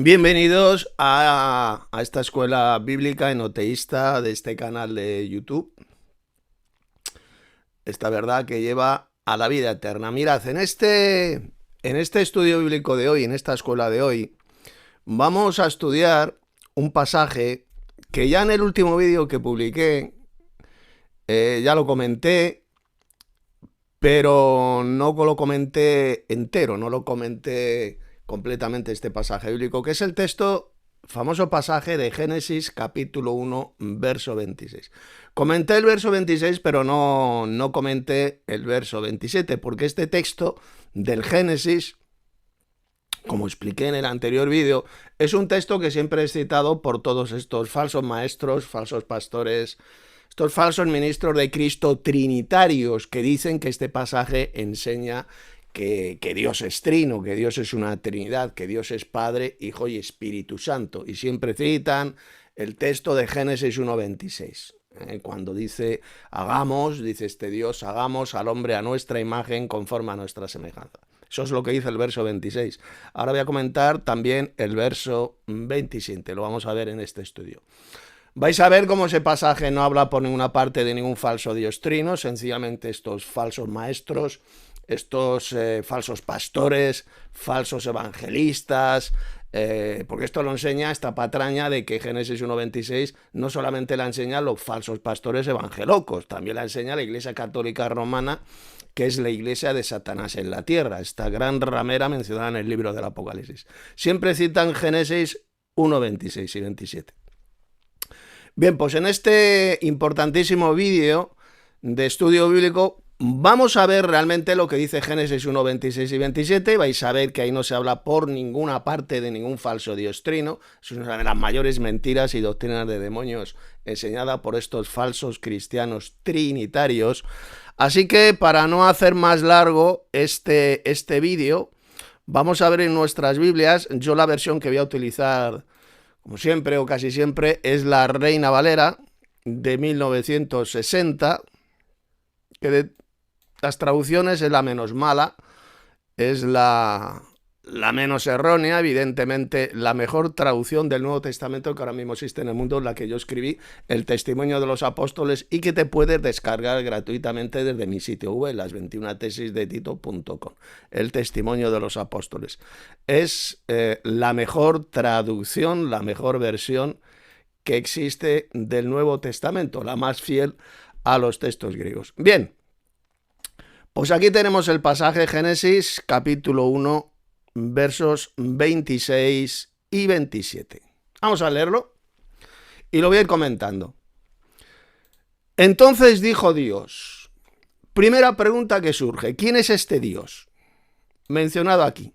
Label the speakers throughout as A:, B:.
A: Bienvenidos a esta escuela bíblica enoteísta de este canal de YouTube. Esta verdad que lleva a la vida eterna. Mirad, en este estudio bíblico de hoy, en esta escuela de hoy, vamos a estudiar un pasaje que ya en el último vídeo que publiqué ya lo comenté, pero no lo comenté entero, no lo comenté completamente este pasaje bíblico, que es el famoso pasaje de Génesis capítulo 1, verso 26. Comenté el verso 26, pero no comenté el verso 27, porque este texto del Génesis, como expliqué en el anterior vídeo, es un texto que siempre es citado por todos estos falsos maestros, falsos pastores, estos falsos ministros de Cristo trinitarios que dicen que este pasaje enseña que Dios es trino, que Dios es una trinidad, que Dios es Padre, Hijo y Espíritu Santo. Y siempre citan el texto de Génesis 1:26. Cuando dice, dice este Dios, hagamos al hombre a nuestra imagen conforme a nuestra semejanza. Eso es lo que dice el verso 26. Ahora voy a comentar también el verso 27. Lo vamos a ver en este estudio. Vais a ver cómo ese pasaje no habla por ninguna parte de ningún falso Dios trino, sencillamente estos falsos maestros, estos falsos pastores, falsos evangelistas, porque esto lo enseña esta patraña de que Génesis 1:26 no solamente la enseña los falsos pastores evangelocos, también la enseña la Iglesia Católica Romana, que es la iglesia de Satanás en la tierra, esta gran ramera mencionada en el libro del Apocalipsis. Siempre citan Génesis 1:26 y 27. Bien, pues en este importantísimo vídeo de estudio bíblico vamos a ver realmente lo que dice Génesis 1:26 y 27. Vais a ver que ahí no se habla por ninguna parte de ningún falso Dios trino. Es una de las mayores mentiras y doctrinas de demonios enseñada por estos falsos cristianos trinitarios. Así que para no hacer más largo este vídeo, vamos a ver en nuestras Biblias. Yo la versión que voy a utilizar, como siempre o casi siempre, es la Reina Valera de 1960, que de las traducciones es la menos mala, es la menos errónea, evidentemente la mejor traducción del Nuevo Testamento que ahora mismo existe en el mundo, la que yo escribí, el Testimonio de los Apóstoles, y que te puedes descargar gratuitamente desde mi sitio web, las21tesisdetito.com. El Testimonio de los Apóstoles es la mejor traducción, la mejor versión que existe del Nuevo Testamento, la más fiel a los textos griegos. Bien, pues aquí tenemos el pasaje Génesis capítulo 1, versos 26 y 27. Vamos a leerlo y lo voy a ir comentando. Entonces dijo Dios, primera pregunta que surge, ¿quién es este Dios mencionado aquí?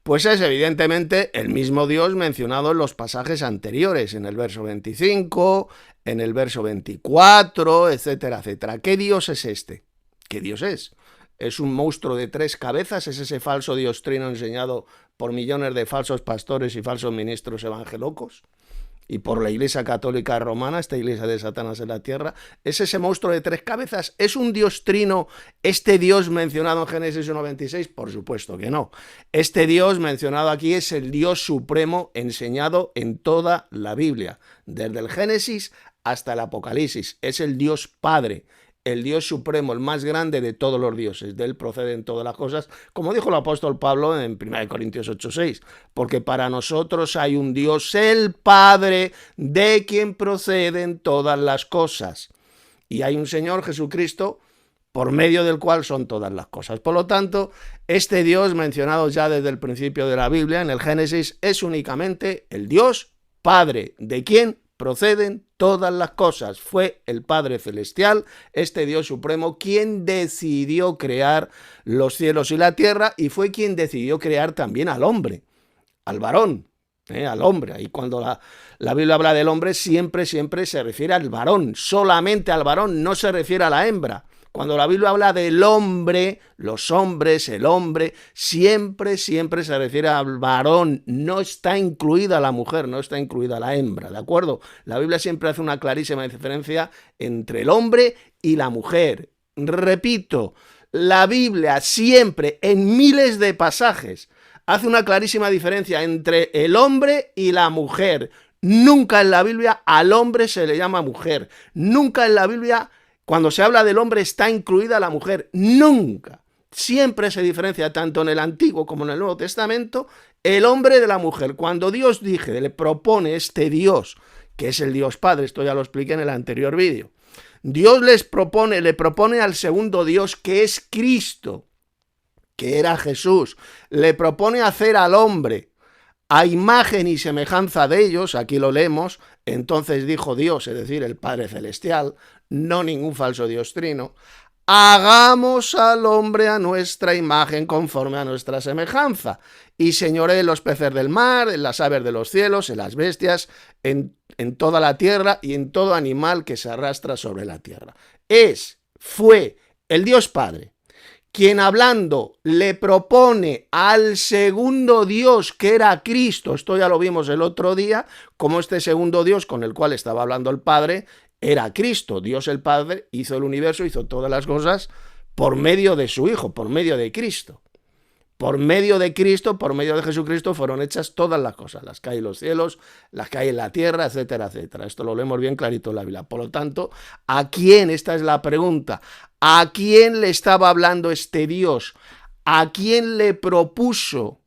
A: Pues es evidentemente el mismo Dios mencionado en los pasajes anteriores, en el verso 25, en el verso 24, etcétera, etcétera. ¿Qué Dios es este? ¿Qué Dios es? ¿Es un monstruo de 3 cabezas? ¿Es ese falso Dios trino enseñado por millones de falsos pastores y falsos ministros evangelocos? Y por la Iglesia Católica Romana, esta iglesia de Satanás en la tierra. ¿Es ese monstruo de 3 cabezas? ¿Es un Dios trino este Dios mencionado en Génesis 1:26? Por supuesto que no. Este Dios mencionado aquí es el Dios supremo enseñado en toda la Biblia, desde el Génesis hasta el Apocalipsis. Es el Dios Padre, el Dios supremo, el más grande de todos los dioses. De él proceden todas las cosas, como dijo el apóstol Pablo en 1 Corintios 8:6, porque para nosotros hay un Dios, el Padre, de quien proceden todas las cosas. Y hay un Señor Jesucristo, por medio del cual son todas las cosas. Por lo tanto, este Dios mencionado ya desde el principio de la Biblia, en el Génesis, es únicamente el Dios Padre, de quien proceden todas las cosas. Fue el Padre Celestial, este Dios Supremo, quien decidió crear los cielos y la tierra, y fue quien decidió crear también al hombre, al varón, al hombre. Y cuando la Biblia habla del hombre, siempre se refiere al varón, solamente al varón, no se refiere a la hembra. Cuando la Biblia habla del hombre, los hombres, el hombre, siempre se refiere al varón. No está incluida la mujer, no está incluida la hembra, ¿de acuerdo? La Biblia siempre hace una clarísima diferencia entre el hombre y la mujer. Repito, la Biblia siempre, en miles de pasajes, hace una clarísima diferencia entre el hombre y la mujer. Nunca en la Biblia al hombre se le llama mujer. Nunca en la Biblia, cuando se habla del hombre, está incluida la mujer. Nunca. Siempre se diferencia, tanto en el Antiguo como en el Nuevo Testamento, el hombre de la mujer. Cuando Dios le propone este Dios, que es el Dios Padre, esto ya lo expliqué en el anterior vídeo, Dios le propone al segundo Dios, que es Cristo, que era Jesús, le propone hacer al hombre a imagen y semejanza de ellos, aquí lo leemos, entonces dijo Dios, es decir, el Padre Celestial, no ningún falso Dios trino, hagamos al hombre a nuestra imagen conforme a nuestra semejanza, y señoree en los peces del mar, en las aves de los cielos, en las bestias, en toda la tierra y en todo animal que se arrastra sobre la tierra. Fue el Dios Padre quien hablando le propone al segundo Dios, que era Cristo, esto ya lo vimos el otro día, como este segundo Dios con el cual estaba hablando el Padre, era Cristo. Dios el Padre hizo el universo, hizo todas las cosas por medio de su Hijo, por medio de Cristo. Por medio de Cristo, por medio de Jesucristo, fueron hechas todas las cosas, las que hay en los cielos, las que hay en la tierra, etcétera, etcétera. Esto lo leemos bien clarito en la Biblia. Por lo tanto, ¿a quién? Esta es la pregunta. ¿A quién le estaba hablando este Dios? ¿A quién le propuso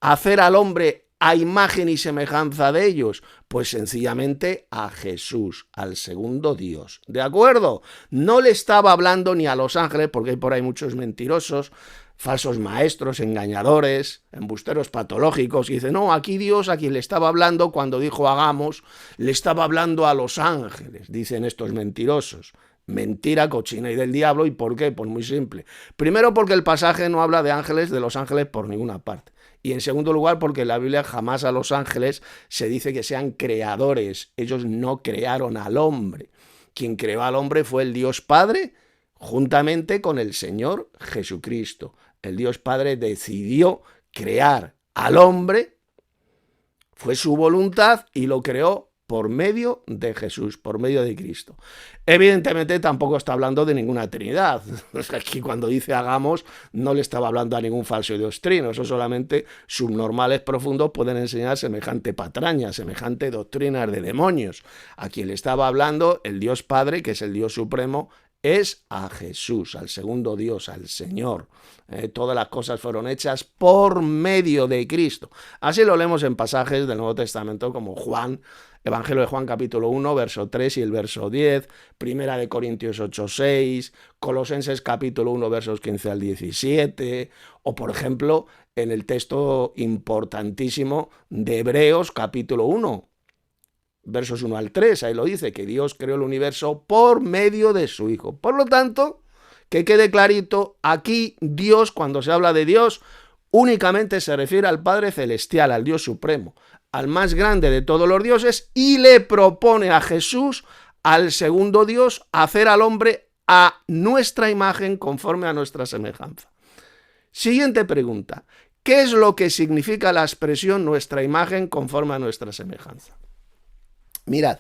A: hacer al hombre a imagen y semejanza de ellos? Pues sencillamente a Jesús, al segundo Dios. ¿De acuerdo? No le estaba hablando ni a los ángeles, porque hay por ahí muchos mentirosos, falsos maestros, engañadores, embusteros patológicos, y dice, no, aquí Dios a quien le estaba hablando cuando dijo hagamos, le estaba hablando a los ángeles, dicen estos mentirosos. Mentira, cochina y del diablo. ¿Y por qué? Pues muy simple. Primero, porque el pasaje no habla de ángeles, de los ángeles por ninguna parte. Y en segundo lugar, porque en la Biblia jamás a los ángeles se dice que sean creadores. Ellos no crearon al hombre. Quien creó al hombre fue el Dios Padre, juntamente con el Señor Jesucristo. El Dios Padre decidió crear al hombre, fue su voluntad y lo creó por medio de Jesús, por medio de Cristo. Evidentemente tampoco está hablando de ninguna Trinidad. Aquí cuando dice hagamos no le estaba hablando a ningún falso Dios trino. Eso solamente subnormales profundos pueden enseñar semejante patraña, semejante doctrina de demonios. A quien le estaba hablando el Dios Padre, que es el Dios Supremo, es a Jesús, al segundo Dios, al Señor. Todas las cosas fueron hechas por medio de Cristo. Así lo leemos en pasajes del Nuevo Testamento como Juan, Evangelio de Juan capítulo 1, verso 3 y el verso 10, Primera de Corintios 8, 6, Colosenses capítulo 1, versos 15 al 17, o por ejemplo en el texto importantísimo de Hebreos capítulo 1, versos 1 al 3, ahí lo dice, que Dios creó el universo por medio de su Hijo. Por lo tanto, que quede clarito, aquí Dios, cuando se habla de Dios, únicamente se refiere al Padre Celestial, al Dios Supremo, al más grande de todos los dioses, y le propone a Jesús, al segundo Dios, hacer al hombre a nuestra imagen conforme a nuestra semejanza. Siguiente pregunta. ¿Qué es lo que significa la expresión nuestra imagen conforme a nuestra semejanza? Mirad,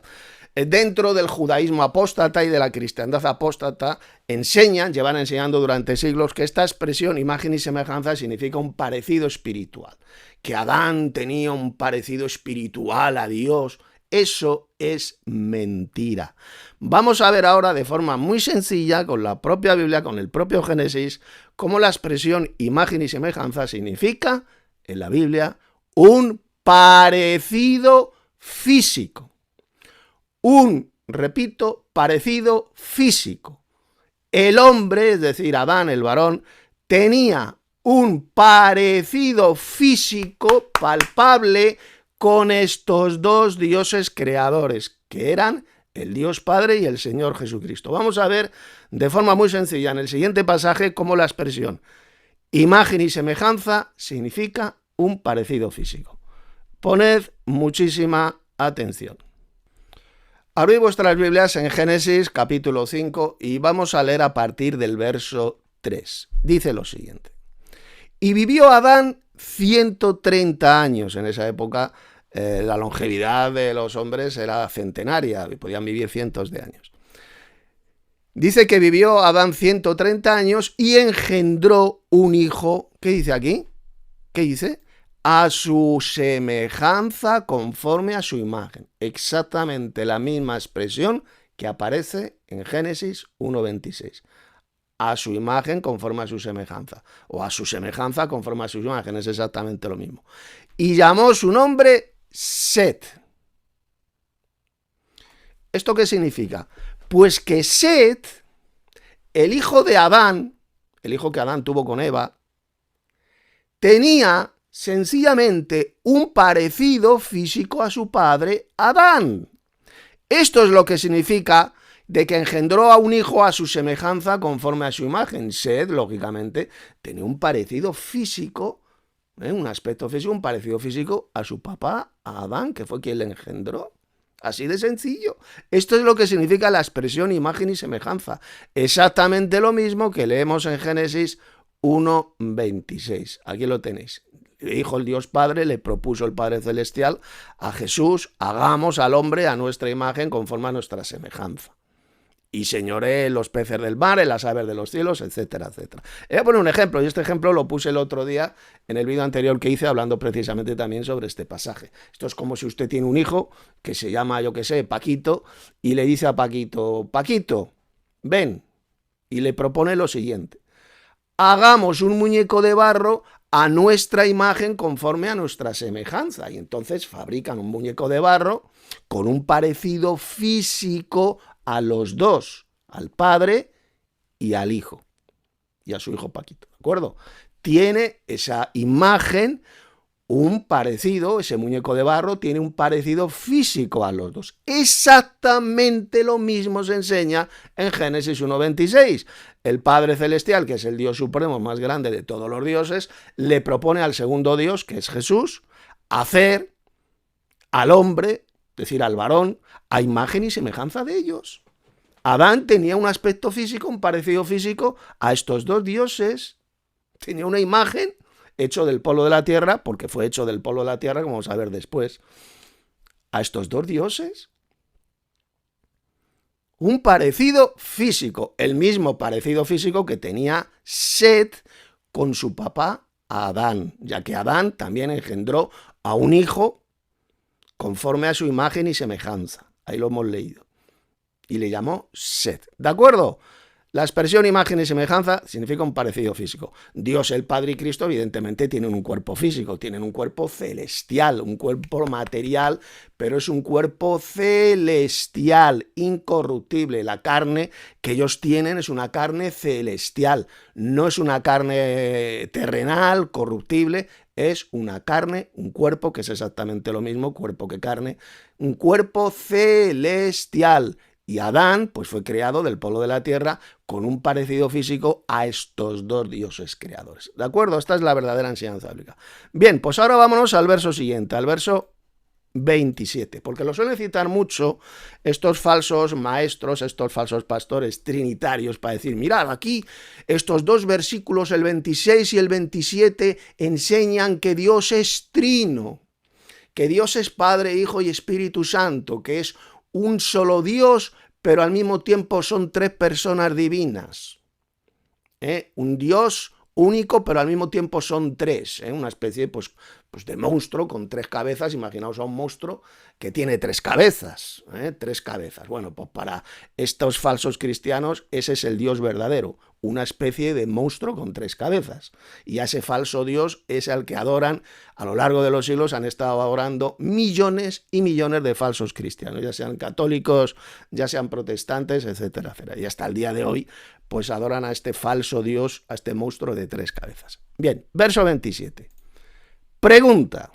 A: dentro del judaísmo apóstata y de la cristiandad apóstata llevan enseñando durante siglos que esta expresión imagen y semejanza significa un parecido espiritual, que Adán tenía un parecido espiritual a Dios. Eso es mentira. Vamos a ver ahora de forma muy sencilla, con la propia Biblia, con el propio Génesis, cómo la expresión imagen y semejanza significa, en la Biblia, un parecido físico. Repito, parecido físico. El hombre, es decir, Adán, el varón, tenía un parecido físico palpable con estos dos dioses creadores, que eran el Dios Padre y el Señor Jesucristo. Vamos a ver de forma muy sencilla en el siguiente pasaje cómo la expresión imagen y semejanza significa un parecido físico. Poned muchísima atención. Abrid vuestras Biblias en Génesis capítulo 5 y vamos a leer a partir del verso 3. Dice lo siguiente. Y vivió Adán 130 años. En esa época la longevidad de los hombres era centenaria, podían vivir cientos de años. Dice que vivió Adán 130 años y engendró un hijo. ¿Qué dice aquí? ¿Qué dice? a su semejanza conforme a su imagen. Exactamente la misma expresión que aparece en Génesis 1:26. A su imagen conforme a su semejanza. O a su semejanza conforme a su imagen. Es exactamente lo mismo. Y llamó su nombre Set. ¿Esto qué significa? Pues que Set, el hijo de Adán, el hijo que Adán tuvo con Eva, tenía sencillamente un parecido físico a su padre Adán. Esto es lo que significa de que engendró a un hijo a su semejanza conforme a su imagen. Set, lógicamente, tenía un parecido físico, un aspecto físico, un parecido físico a su papá, a Adán, que fue quien le engendró. Así de sencillo. Esto es lo que significa la expresión imagen y semejanza. Exactamente lo mismo que leemos en Génesis 1:26. Aquí lo tenéis. Dijo el Dios Padre, le propuso el Padre Celestial a Jesús: hagamos al hombre a nuestra imagen conforme a nuestra semejanza. Y señoré los peces del mar, en las aves de los cielos, etcétera, etcétera. Voy a poner un ejemplo, y este ejemplo lo puse el otro día en el vídeo anterior que hice, hablando precisamente también sobre este pasaje. Esto es como si usted tiene un hijo que se llama, yo qué sé, Paquito, y le dice a Paquito: Paquito, ven, y le propone lo siguiente: hagamos un muñeco de barro a nuestra imagen conforme a nuestra semejanza. Y entonces fabrican un muñeco de barro con un parecido físico a los dos, al padre y al hijo, y a su hijo Paquito, ¿de acuerdo? Tiene esa imagen, un parecido, ese muñeco de barro tiene un parecido físico a los dos. Exactamente lo mismo se enseña en Génesis 1:26. El Padre Celestial, que es el Dios supremo más grande de todos los dioses, le propone al segundo Dios, que es Jesús, hacer al hombre, es decir, al varón, a imagen y semejanza de ellos. Adán tenía un aspecto físico, un parecido físico a estos dos dioses. Tenía una imagen hecho del polvo de la tierra, porque fue hecho del polvo de la tierra, como vamos a ver después, a estos dos dioses. Un parecido físico, el mismo parecido físico que tenía Set con su papá Adán, ya que Adán también engendró a un hijo conforme a su imagen y semejanza. Ahí lo hemos leído. Y le llamó Set. ¿De acuerdo? La expresión imagen y semejanza significa un parecido físico. Dios, el Padre y Cristo, evidentemente, tienen un cuerpo físico, tienen un cuerpo celestial, un cuerpo material, pero es un cuerpo celestial, incorruptible. La carne que ellos tienen es una carne celestial, no es una carne terrenal, corruptible, es una carne, un cuerpo, que es exactamente lo mismo, cuerpo que carne, un cuerpo celestial. Y Adán, pues fue creado del polvo de la tierra con un parecido físico a estos dos dioses creadores. ¿De acuerdo? Esta es la verdadera enseñanza bíblica. Bien, pues ahora vámonos al verso siguiente, al verso 27, porque lo suelen citar mucho estos falsos maestros, estos falsos pastores trinitarios, para decir: mirad, aquí estos dos versículos, el 26 y el 27, enseñan que Dios es trino, que Dios es Padre, Hijo y Espíritu Santo, que es un solo Dios, pero al mismo tiempo son tres personas divinas. Un Dios único, pero al mismo tiempo son tres. Una especie pues de monstruo con tres cabezas. Imaginaos a un monstruo que tiene tres cabezas. Tres cabezas. Bueno, pues para estos falsos cristianos ese es el Dios verdadero. Una especie de monstruo con tres cabezas. Y a ese falso Dios es al que adoran. A lo largo de los siglos han estado adorando millones y millones de falsos cristianos, ya sean católicos, ya sean protestantes, etcétera, etcétera. Y hasta el día de hoy, pues adoran a este falso Dios, a este monstruo de tres cabezas. Bien, verso 27. Pregunta: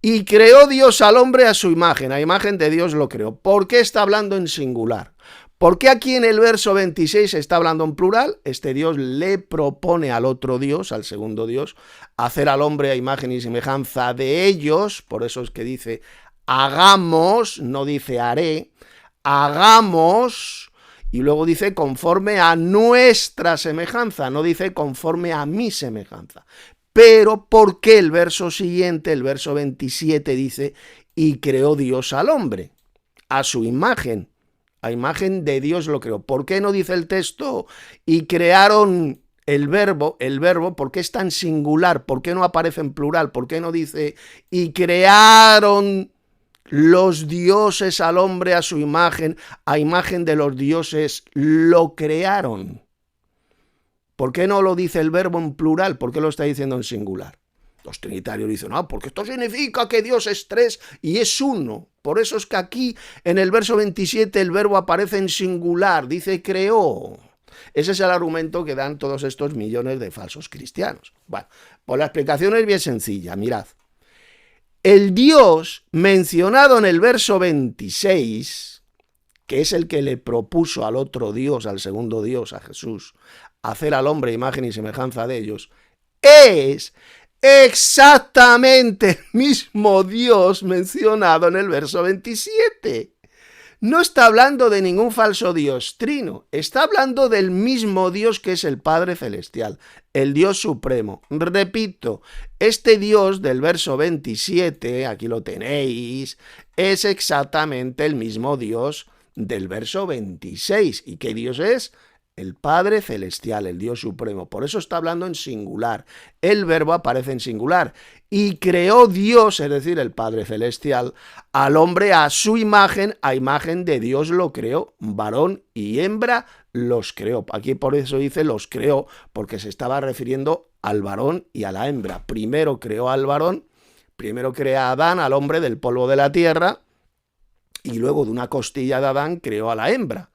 A: y creó Dios al hombre a su imagen, a imagen de Dios lo creó. ¿Por qué está hablando en singular? ¿Por qué aquí en el verso 26 está hablando en plural? Este Dios le propone al otro Dios, al segundo Dios, hacer al hombre a imagen y semejanza de ellos. Por eso es que dice hagamos, no dice haré, hagamos, y luego dice conforme a nuestra semejanza, no dice conforme a mi semejanza. Pero ¿por qué el verso siguiente, el verso 27, dice y creó Dios al hombre a su imagen? A imagen de Dios lo creó. ¿Por qué no dice el texto y crearon el verbo, ¿por qué es tan singular? ¿Por qué no aparece en plural? ¿Por qué no dice, y crearon los dioses al hombre a su imagen, a imagen de los dioses lo crearon? ¿Por qué no lo dice el verbo en plural? ¿Por qué lo está diciendo en singular? Los trinitarios dicen, no, porque esto significa que Dios es tres y es uno. Por eso es que aquí, en el verso 27, el verbo aparece en singular, dice creó. Ese es el argumento que dan todos estos millones de falsos cristianos. Bueno, pues la explicación es bien sencilla, mirad. El Dios mencionado en el verso 26, que es el que le propuso al otro Dios, al segundo Dios, a Jesús, hacer al hombre imagen y semejanza de ellos, es exactamente el mismo Dios mencionado en el verso 27. No está hablando de ningún falso Dios trino, está hablando del mismo Dios que es el Padre Celestial, el Dios Supremo. Repito, este Dios del verso 27, aquí lo tenéis, es exactamente el mismo Dios del verso 26. ¿Y qué Dios es? El Padre Celestial, el Dios Supremo. Por eso está hablando en singular. El verbo aparece en singular. Y creó Dios, es decir, el Padre Celestial, al hombre a su imagen, a imagen de Dios lo creó. Varón y hembra los creó. Aquí por eso dice los creó, porque se estaba refiriendo al varón y a la hembra. Primero creó al varón, primero crea a Adán, al hombre del polvo de la tierra, y luego de una costilla de Adán creó a la hembra.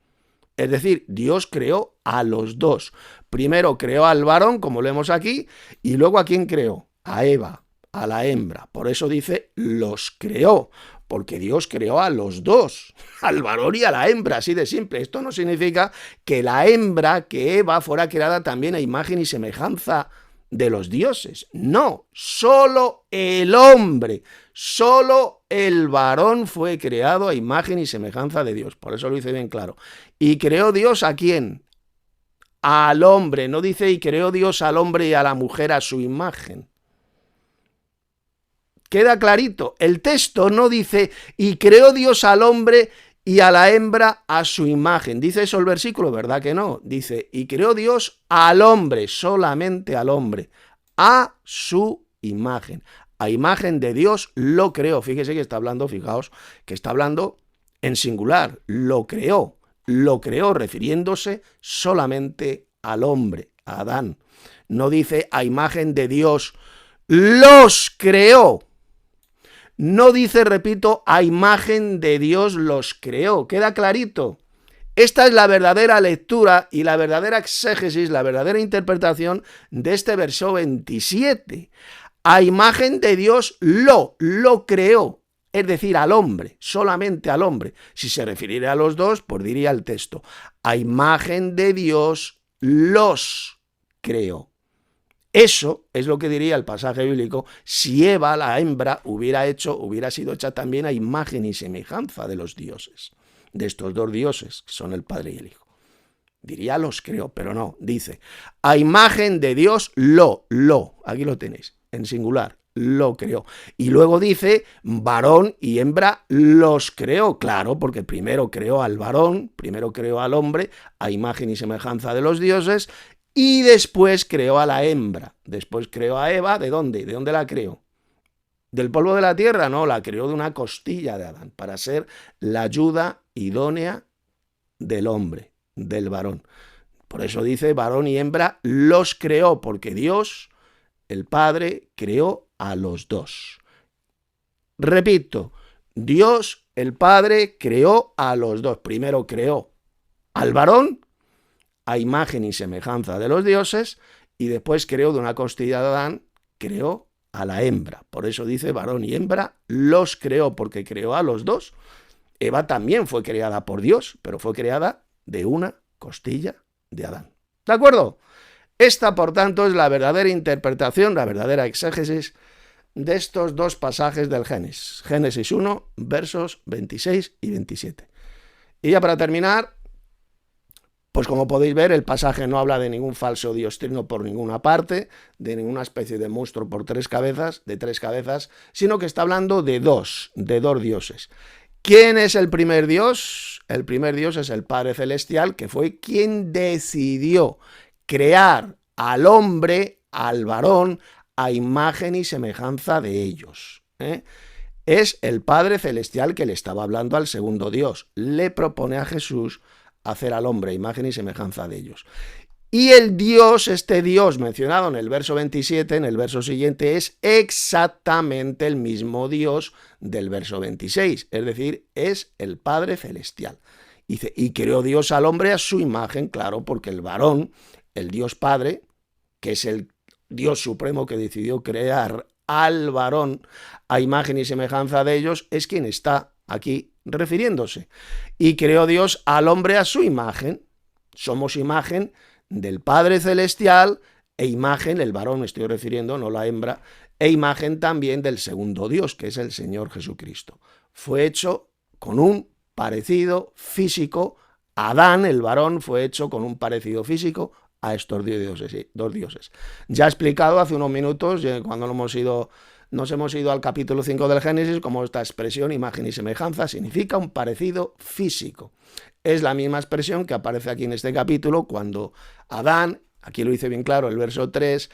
A: Es decir, Dios creó a los dos. Primero creó al varón, como leemos aquí, y luego ¿a quién creó? A Eva, a la hembra. Por eso dice los creó, porque Dios creó a los dos, al varón y a la hembra, así de simple. Esto no significa que la hembra, que Eva, fuera creada también a imagen y semejanza de los dioses. No, solo el hombre, solo el varón fue creado a imagen y semejanza de Dios. Por eso lo dice bien claro. ¿Y creó Dios a quién? Al hombre. No dice y creó Dios al hombre y a la mujer a su imagen. Queda clarito. El texto no dice y creó Dios al hombre y a la hembra a su imagen. ¿Dice eso el versículo? ¿Verdad que no? Dice, y creó Dios al hombre, solamente al hombre, a su imagen. A imagen de Dios lo creó. Fíjese que está hablando, fijaos, que está hablando en singular. Lo creó refiriéndose solamente al hombre, a Adán. No dice a imagen de Dios los creó. No dice, repito, a imagen de Dios los creó. ¿Queda clarito? Esta es la verdadera lectura y la verdadera exégesis, la verdadera interpretación de este verso 27. A imagen de Dios lo creó, es decir, al hombre, solamente al hombre. Si se refiriera a los dos, pues diría el texto, a imagen de Dios los creó. Eso es lo que diría el pasaje bíblico si Eva, la hembra, hubiera sido hecha también a imagen y semejanza de los dioses, de estos dos dioses, que son el Padre y el Hijo. Diría los creó, pero no, dice, a imagen de Dios aquí lo tenéis, en singular, lo creó. Y luego dice, varón y hembra los creó, claro, porque primero creó al varón, primero creó al hombre, a imagen y semejanza de los dioses, y después creó a la hembra. Después creó a Eva. ¿De dónde? ¿De dónde la creó? ¿Del polvo de la tierra? No, la creó de una costilla de Adán, para ser la ayuda idónea del hombre, del varón. Por eso dice varón y hembra los creó, porque Dios, el Padre, creó a los dos. Repito, Dios, el Padre, creó a los dos. Primero creó al varón, a imagen y semejanza de los dioses, y después creó de una costilla de Adán, creó a la hembra. Por eso dice varón y hembra los creó, porque creó a los dos. Eva también fue creada por Dios, pero fue creada de una costilla de Adán. ¿De acuerdo? Esta, por tanto, es la verdadera interpretación, la verdadera exégesis de estos dos pasajes del Génesis. Génesis 1, versos 26 y 27. Y ya para terminar, pues como podéis ver, el pasaje no habla de ningún falso dios trino por ninguna parte, de ninguna especie de monstruo por tres cabezas, sino que está hablando de dos dioses. ¿Quién es el primer Dios? El primer Dios es el Padre Celestial, que fue quien decidió crear al hombre, al varón, a imagen y semejanza de ellos. Es el Padre Celestial que le estaba hablando al segundo Dios. Le propone a Jesús hacer al hombre imagen y semejanza de ellos. Y el Dios, este Dios mencionado en el verso 27, en el verso siguiente, es exactamente el mismo Dios del verso 26. Es decir, es el Padre Celestial. Dice, y creó Dios al hombre a su imagen, claro, porque el varón, el Dios Padre, que es el Dios supremo que decidió crear al varón a imagen y semejanza de ellos, es quien está aquí refiriéndose. Y creó Dios al hombre a su imagen. Somos imagen del Padre Celestial e imagen, el varón me estoy refiriendo, no la hembra, e imagen también del segundo Dios, que es el Señor Jesucristo. Fue hecho con un parecido físico. Adán, el varón, fue hecho con un parecido físico a estos dos dioses. Ya he explicado hace unos minutos, cuando nos hemos ido al capítulo 5 del Génesis, como esta expresión, imagen y semejanza, significa un parecido físico. Es la misma expresión que aparece aquí en este capítulo cuando Adán, aquí lo dice bien claro el verso 3,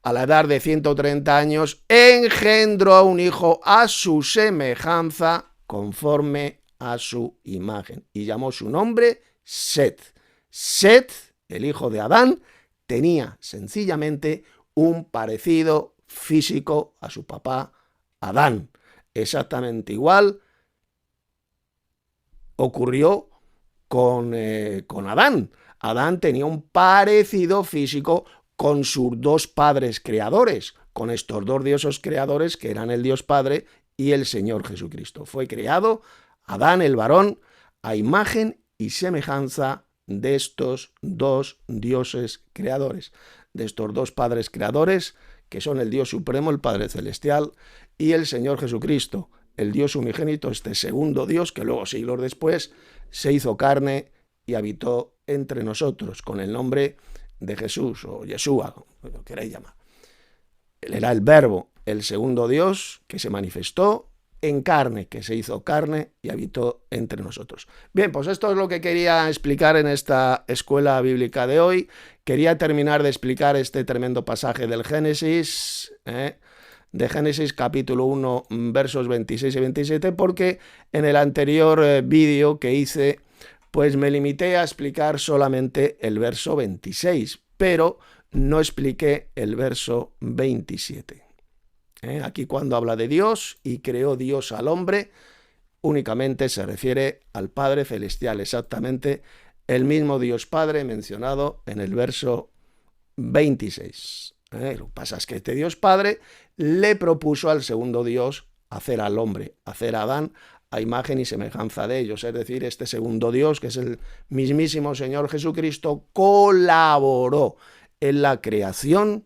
A: a la edad de 130 años, engendró a un hijo a su semejanza, conforme a su imagen, y llamó su nombre Set. Set, el hijo de Adán, tenía sencillamente un parecido físico a su papá Adán. Exactamente igual ocurrió con Adán. Adán tenía un parecido físico con sus dos padres creadores, con estos dos dioses creadores que eran el Dios Padre y el Señor Jesucristo. Fue creado Adán, el varón, a imagen y semejanza de estos dos dioses creadores, de estos dos padres creadores, que son el Dios Supremo, el Padre Celestial, y el Señor Jesucristo, el Dios unigénito, este segundo Dios que luego, siglos después, se hizo carne y habitó entre nosotros con el nombre de Jesús o Yeshua, como lo queráis llamar. Él era el Verbo, el segundo Dios que se manifestó en carne, que se hizo carne y habitó entre nosotros. Bien, pues esto es lo que quería explicar en esta escuela bíblica de hoy. Quería terminar de explicar este tremendo pasaje del Génesis, de Génesis capítulo 1, versos 26 y 27, porque en el anterior vídeo que hice, pues me limité a explicar solamente el verso 26, pero no expliqué el verso 27. Aquí cuando habla de Dios y creó Dios al hombre, únicamente se refiere al Padre Celestial, exactamente el mismo Dios Padre mencionado en el verso 26. Lo que pasa es que este Dios Padre le propuso al segundo Dios hacer al hombre, hacer a Adán a imagen y semejanza de ellos. Es decir, este segundo Dios, que es el mismísimo Señor Jesucristo, colaboró en la creación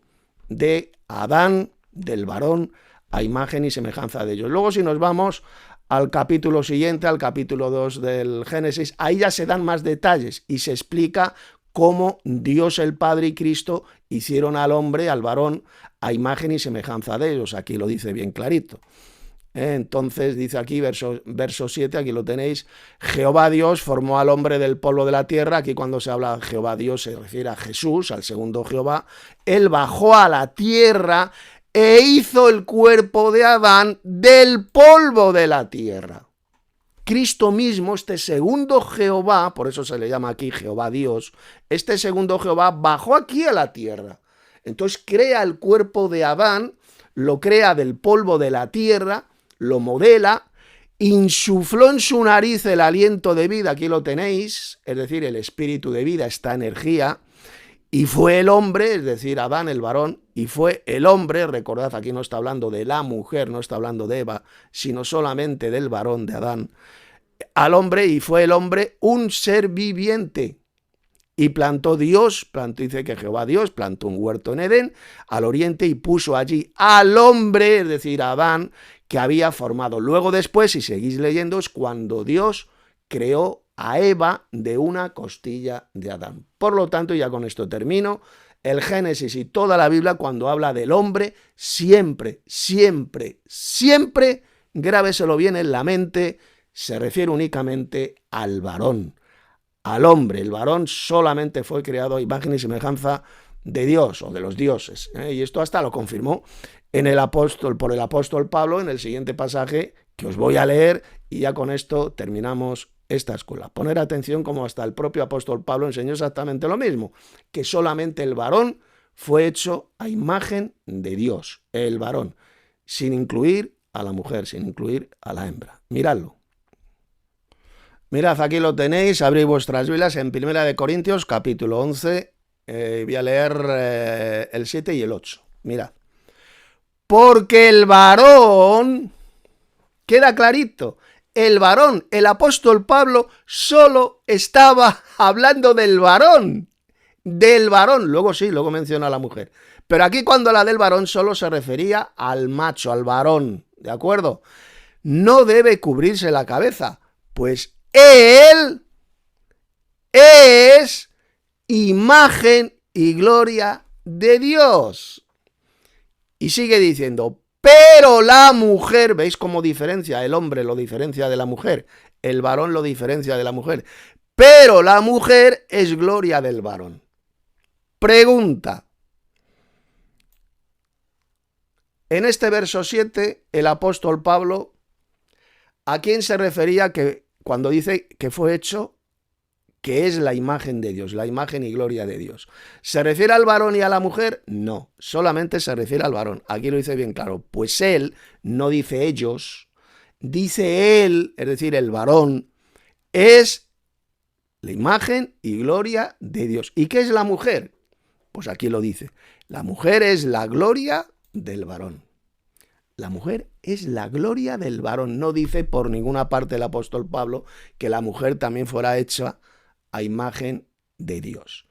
A: de Adán, del varón, a imagen y semejanza de ellos. Luego, si nos vamos al capítulo siguiente, al capítulo 2 del Génesis, ahí ya se dan más detalles y se explica cómo Dios el Padre y Cristo hicieron al hombre, al varón, a imagen y semejanza de ellos. Aquí lo dice bien clarito. Entonces dice aquí, verso 7, aquí lo tenéis, Jehová Dios formó al hombre del polvo de la tierra. Aquí cuando se habla de Jehová Dios se refiere a Jesús, al segundo Jehová. Él bajó a la tierra e hizo el cuerpo de Adán del polvo de la tierra. Cristo mismo, este segundo Jehová, por eso se le llama aquí Jehová Dios, este segundo Jehová bajó aquí a la tierra. Entonces crea el cuerpo de Adán, lo crea del polvo de la tierra, lo modela, insufló en su nariz el aliento de vida, aquí lo tenéis, es decir, el espíritu de vida, esta energía, y fue el hombre, es decir, Adán, el varón, y fue el hombre, recordad, aquí no está hablando de la mujer, no está hablando de Eva, sino solamente del varón de Adán, al hombre, y fue el hombre un ser viviente. Y plantó Dios, dice que Jehová Dios plantó un huerto en Edén, al oriente, y puso allí al hombre, es decir, a Adán, que había formado. Luego después, si seguís leyendo, es cuando Dios creó a Eva de una costilla de Adán. Por lo tanto, ya con esto termino, el Génesis y toda la Biblia, cuando habla del hombre, siempre, siempre, siempre, grábeselo bien en la mente, se refiere únicamente al varón, al hombre. El varón solamente fue creado a imagen y semejanza de Dios o de los dioses. Y esto hasta lo confirmó por el apóstol Pablo en el siguiente pasaje que os voy a leer, y ya con esto terminamos esta escuela. Poner atención como hasta el propio apóstol Pablo enseñó exactamente lo mismo, que solamente el varón fue hecho a imagen de Dios, el varón, sin incluir a la mujer, sin incluir a la hembra. Miradlo. Mirad, aquí lo tenéis, abrid vuestras Biblias en 1 Corintios, capítulo 11, voy a leer el 7 y el 8. Mirad. Porque el varón, queda clarito, el varón, el apóstol Pablo solo estaba hablando del varón, luego sí, luego menciona a la mujer, pero aquí cuando la del varón solo se refería al macho, al varón, ¿de acuerdo? No debe cubrirse la cabeza, pues él es imagen y gloria de Dios. Y sigue diciendo, pero la mujer, ¿veis cómo diferencia? El hombre lo diferencia de la mujer, el varón lo diferencia de la mujer, pero la mujer es gloria del varón. Pregunta. En este verso 7, el apóstol Pablo, ¿a quién se refería cuando dice que fue hecho, que es la imagen de Dios, la imagen y gloria de Dios? ¿Se refiere al varón y a la mujer? No, solamente se refiere al varón. Aquí lo dice bien claro, pues él, no dice ellos, dice él, es decir, el varón, es la imagen y gloria de Dios. ¿Y qué es la mujer? Pues aquí lo dice, la mujer es la gloria del varón. La mujer es la gloria del varón. No dice por ninguna parte el apóstol Pablo que la mujer también fuera hecha a imagen de Dios.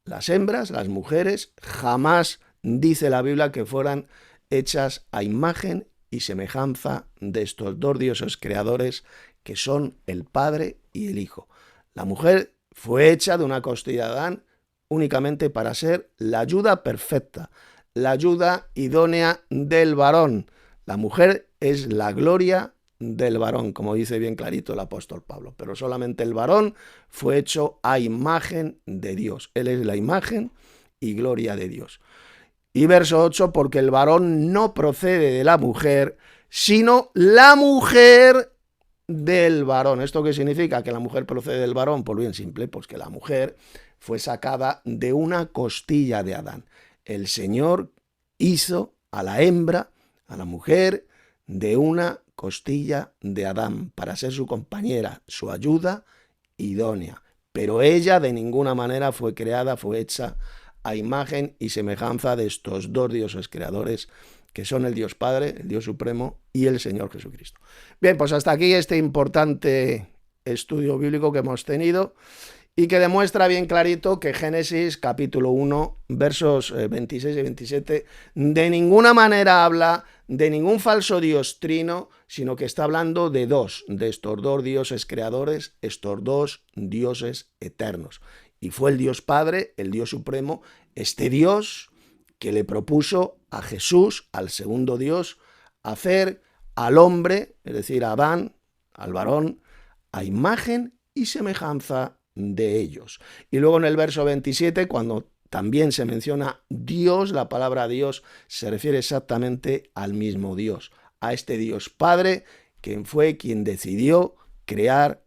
A: Las hembras, las mujeres, jamás dice la Biblia que fueran hechas a imagen y semejanza de estos dos dioses creadores que son el Padre y el Hijo. La mujer fue hecha de una costilla de Adán únicamente para ser la ayuda perfecta, la ayuda idónea del varón. La mujer es la gloria del varón, como dice bien clarito el apóstol Pablo, pero solamente el varón fue hecho a imagen de Dios. Él es la imagen y gloria de Dios. Y verso 8, porque el varón no procede de la mujer, sino la mujer del varón. ¿Esto qué significa? ¿Que la mujer procede del varón? Pues bien simple, pues que la mujer fue sacada de una costilla de Adán. El Señor hizo a la hembra, a la mujer, de una costilla de Adán, para ser su compañera, su ayuda idónea. Pero ella de ninguna manera fue creada, fue hecha a imagen y semejanza de estos dos dioses creadores, que son el Dios Padre, el Dios Supremo y el Señor Jesucristo. Bien, pues hasta aquí este importante estudio bíblico que hemos tenido y que demuestra bien clarito que Génesis capítulo 1, versos 26 y 27, de ninguna manera habla de ningún falso dios trino, sino que está hablando de estos dos dioses creadores, estos dos dioses eternos. Y fue el Dios Padre, el Dios Supremo, este Dios que le propuso a Jesús, al segundo Dios, hacer al hombre, es decir, a Adán, al varón, a imagen y semejanza de ellos. Y luego en el verso 27, cuando también se menciona Dios, la palabra Dios se refiere exactamente al mismo Dios, a este Dios Padre, quien fue quien decidió crear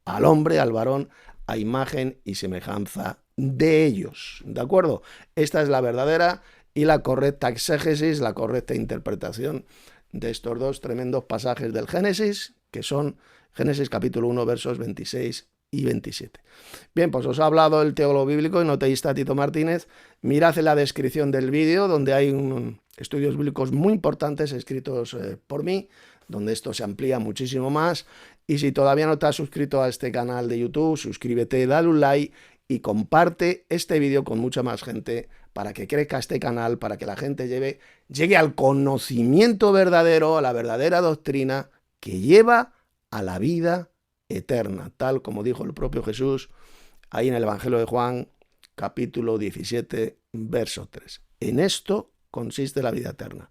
A: al hombre, al varón, a imagen y semejanza de ellos. ¿De acuerdo? Esta es la verdadera y la correcta exégesis, la correcta interpretación de estos dos tremendos pasajes del Génesis, que son Génesis capítulo 1, versos 26 y 27. Bien, pues os ha hablado el teólogo bíblico y noteísta Tito Martínez. Mirad en la descripción del vídeo, donde hay estudios bíblicos muy importantes escritos por mí, donde esto se amplía muchísimo más. Y si todavía no te has suscrito a este canal de YouTube, suscríbete, dale un like y comparte este vídeo con mucha más gente para que crezca este canal, para que la gente llegue al conocimiento verdadero, a la verdadera doctrina que lleva a la vida eterna, tal como dijo el propio Jesús ahí en el Evangelio de Juan, capítulo 17, verso 3. En esto consiste la vida eterna.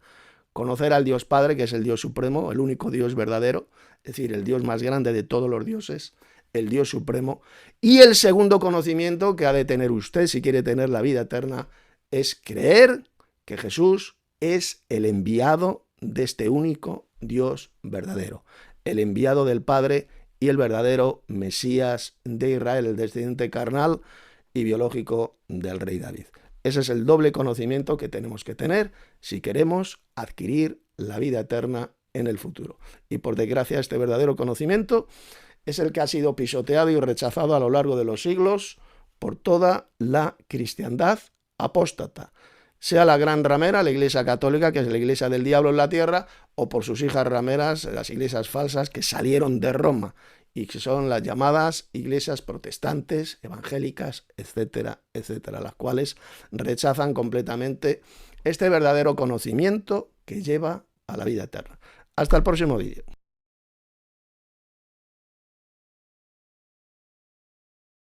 A: Conocer al Dios Padre, que es el Dios Supremo, el único Dios verdadero, es decir, el Dios más grande de todos los dioses, el Dios Supremo. Y el segundo conocimiento que ha de tener usted si quiere tener la vida eterna es creer que Jesús es el enviado de este único Dios verdadero, el enviado del Padre y el verdadero Mesías de Israel, el descendiente carnal y biológico del rey David. Ese es el doble conocimiento que tenemos que tener si queremos adquirir la vida eterna en el futuro. Y por desgracia, este verdadero conocimiento es el que ha sido pisoteado y rechazado a lo largo de los siglos por toda la cristiandad apóstata, sea la gran ramera, la Iglesia Católica, que es la Iglesia del diablo en la tierra, o por sus hijas rameras, las iglesias falsas que salieron de Roma y que son las llamadas iglesias protestantes, evangélicas, etcétera, etcétera, las cuales rechazan completamente este verdadero conocimiento que lleva a la vida eterna. Hasta el próximo vídeo.